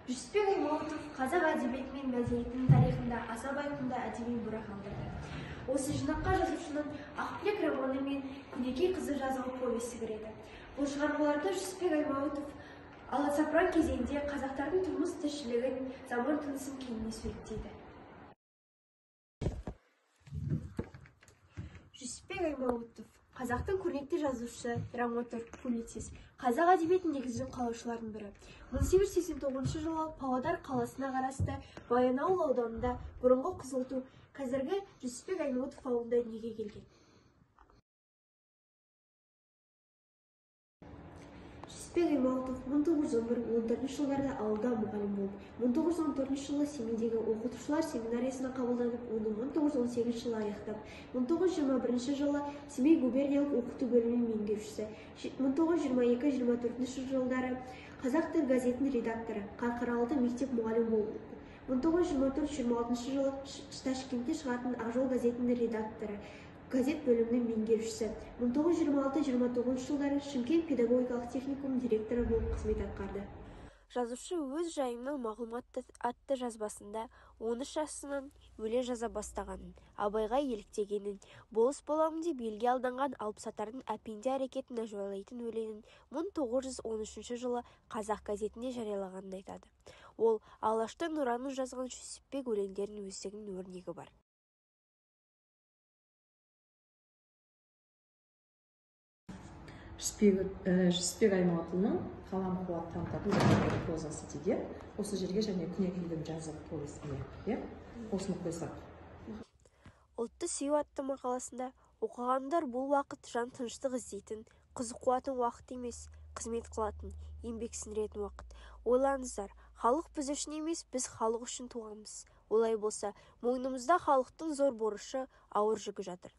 Жүсіпбек Аймауытов қазақ әдебиеті мен мәдениетінің тарихында аса байқұмды әдеби мұра қалдырды. Осы жинаққа жазушының Ақбілек романы мен Күнекей қызы жазған повесі кіреді. Бұл шығармаларда Жүсіпбек Аймауытов аласапыран кезеңде қазақтардың тұрмыс тіршілігін, заман тынысын кеңінен суреттейді. Жүсіпбек Аймауытов қазақтың көрнекті жазушысы, драматург, публицист, қазақ әдебиетінің негізін қалаушылардың бірі. 1889 жылы Павлодар қаласына қарасты Баянауыл ауданында бұрынғы Қызылту, қазіргі Жүсіпбек Аймауытов ауылында дүниеге келген. Жүсіпбек Аймауытов 1911-14 жылдарда ауылда мұғалім болып, 1914 жылы Семейдегі оқытушылар семинариясына қабылданып, оны 1918 жылы аяқтап, 1921 жылы Семей губерниялық оқыту бөлімінің меңгерушісі, 1922-24 жылдары Қазақ тіл газетінің редакторы, Қарқаралыда мектеп мұғалім болып, 1924-26 жылы Ташкентте шығатын Ақжол газетінің редакторы, газет бөлімінің меңгерушісі, 1926-29 жылдары Шымкент педагогикалық техникум директоры болып қызмет атқарды. Жазушы өз жайынан мағлұмат атты жазбасында 13 жасынан өлең жаза бастағанын, абайға еліктегенін, болыс боламын деп елге алданған алыпсатардың әпенде әрекетін әжуалайтын өлеңін 1913 жылы Қазақ газетінде жариялағанын айтады. Ол Алаштың ұранын жазған Жүсіпбек өлеңдерінің өздігінің өрнегі бар. Жүсіпбек Аймауытовның қалам қуат танытатын прозасы дейді. Осы жерге және Күнекейдің жазып повесіне, осыны қойсақ. Ұлтты сүю атты мақаласында оқығандар бұл уақыт жан тыныштық іздейтін, қызық қуатын уақыт емес, қызмет қылатын, еңбек сіңіретін уақыт. Ойлаңыздар, халық біз үшін емес, біз халық үшін туғанбыз. Олай болса, мойнымызда халықтың зор борышы, ауыр жүгі жатыр.